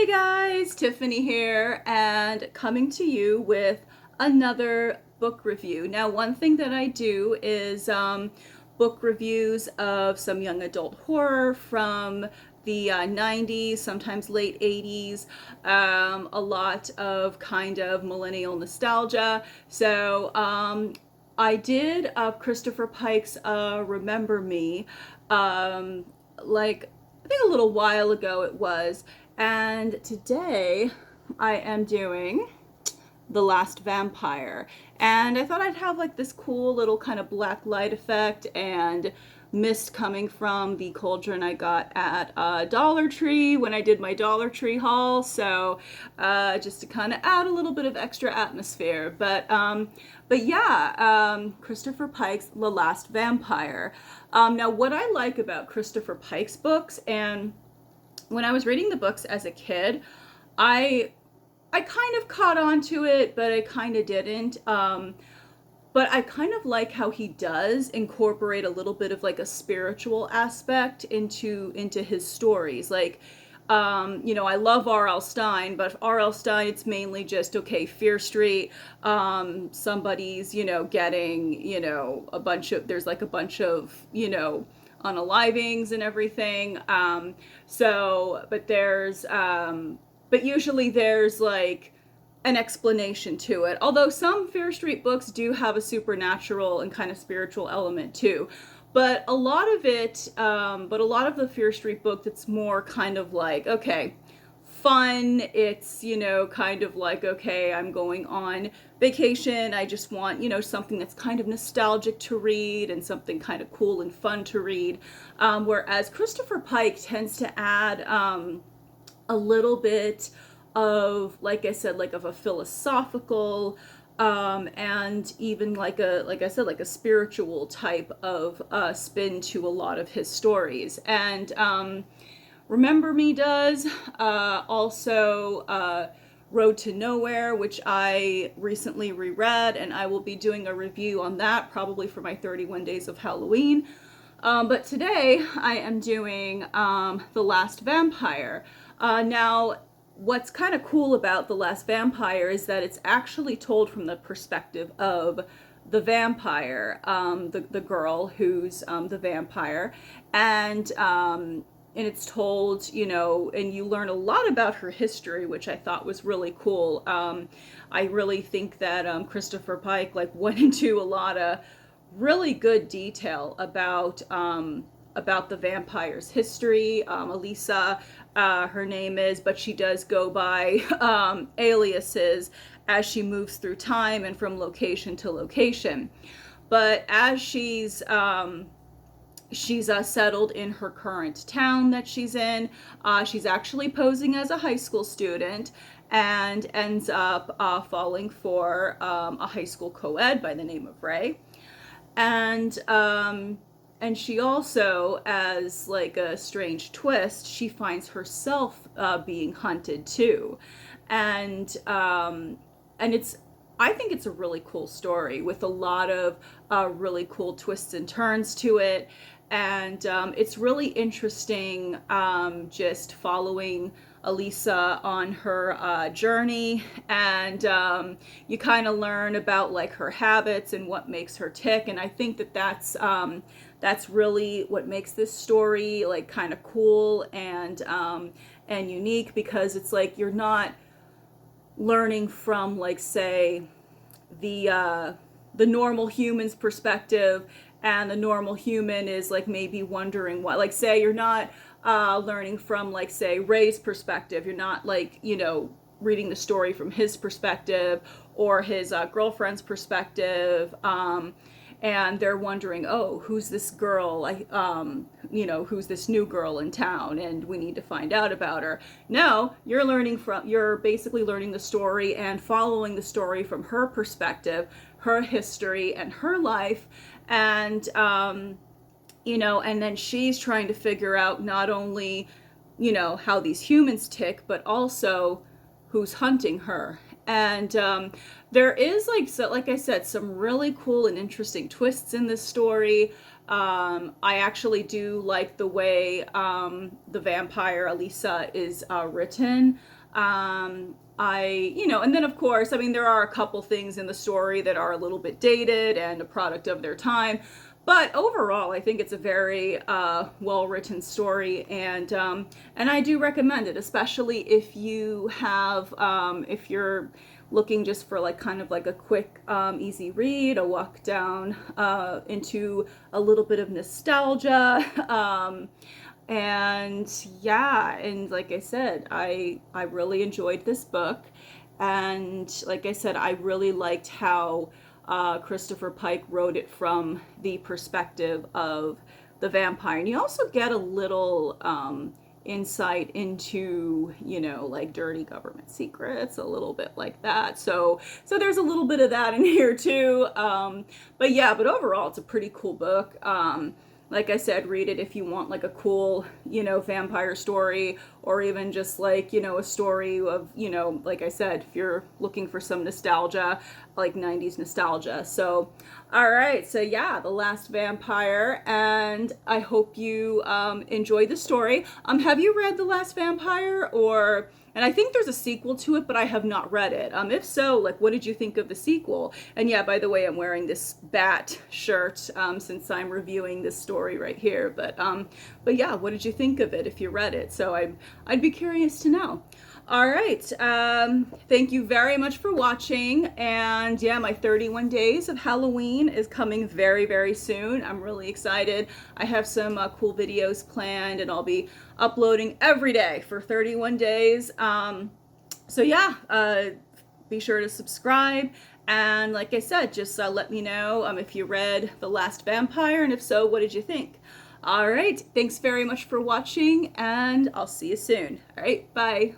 Hey guys, Tiffany here, and coming to you with another book review. Now, one thing that I do is book reviews of some young adult horror from the 90s, sometimes late 80s, a lot of kind of millennial nostalgia. I did Christopher Pike's Remember Me, um, like I think a little while ago it was. And today I am doing The Last Vampire. And I thought I'd have like this cool little kind of black light effect and mist coming from the cauldron I got at Dollar Tree when I did my Dollar Tree haul. So just to kind of add a little bit of extra atmosphere. But Christopher Pike's The Last Vampire. Now, what I like about Christopher Pike's books, and when I was reading the books as a kid, I I kind of caught on to it, but I kind of didn't. But I kind of like how he does incorporate a little bit of like a spiritual aspect into his stories. I love R.L. Stine, but R.L. Stine, it's mainly just, okay, Fear Street, somebody's, getting, there's like a bunch of, unalivings and everything. But usually there's like an explanation to it. Although some Fear Street books do have a supernatural and kind of spiritual element too. But a lot of the Fear Street book, it's more kind of like, okay, fun. It's, kind of like, okay, I'm going on vacation. I just want, something that's kind of nostalgic to read and something kind of cool and fun to read. Whereas Christopher Pike tends to add a little bit of, like I said, like of a philosophical and even like a spiritual type of spin to a lot of his stories. And Remember Me does also Road to Nowhere, which I recently reread, and I will be doing a review on that probably for my 31 Days of Halloween. But today I am doing The Last Vampire. Now, what's kind of cool about The Last Vampire is that it's actually told from the perspective of the vampire, the girl who's the vampire, and it's told, and you learn a lot about her history, which I thought was really cool. I really think that Christopher Pike like went into a lot of really good detail about the vampire's history. Elisa, her name is, but she does go by aliases as she moves through time and from location to location. But as she's settled in her current town that she's in. She's actually posing as a high school student and ends up falling for a high school co-ed by the name of Ray. And she also, as like a strange twist, she finds herself being hunted too, and it's I think it's a really cool story with a lot of really cool twists and turns to it. And it's really interesting just following Elisa on her journey. And you kind of learn about like her habits and what makes her tick. And I think that that's really what makes this story like kind of cool and unique, because it's like you're not learning from, like, say, the normal human's perspective, and the normal human is like maybe wondering what, like, say you're not learning from, like, say, Ray's perspective. You're not like, reading the story from his perspective or his girlfriend's perspective, and they're wondering, oh, who's this girl? Who's this new girl in town, and we need to find out about her. No, you're basically learning the story and following the story from her perspective, her history, and her life, and and then she's trying to figure out not only, how these humans tick, but also who's hunting her. And there is, like I said, some really cool and interesting twists in this story. I actually do like the way the vampire Elisa is written. And then of course, I mean, there are a couple things in the story that are a little bit dated and a product of their time. But overall, I think it's a very well-written story, and I do recommend it, especially if you have, if you're looking just for like kind of like a quick, easy read, a walk down into a little bit of nostalgia. And yeah, and like I said, I really enjoyed this book, and like I said, I really liked how Christopher Pike wrote it from the perspective of the vampire, and you also get a little insight into, you know, like dirty government secrets, a little bit like that. So there's a little bit of that in here too. But yeah, but overall, it's a pretty cool book. Like I said, read it if you want like a cool, you know, vampire story, or even just like, you know, a story of, you know, like I said, if you're looking for some nostalgia, like 90s nostalgia. So, all right. So yeah, The Last Vampire, and I hope you enjoyed the story. Have you read The Last Vampire, or... And I think there's a sequel to it, but I have not read it. If so, like, what did you think of the sequel? And yeah, by the way, I'm wearing this bat shirt since I'm reviewing this story right here. But yeah, what did you think of it if you read it? So I'd be curious to know. All right. Thank you very much for watching. And yeah, my 31 days of Halloween is coming very, very soon. I'm really excited. I have some cool videos planned, and I'll be uploading every day for 31 days. So yeah, be sure to subscribe. And like I said, just let me know if you read The Last Vampire, and if so, what did you think? All right. Thanks very much for watching, and I'll see you soon. All right. Bye.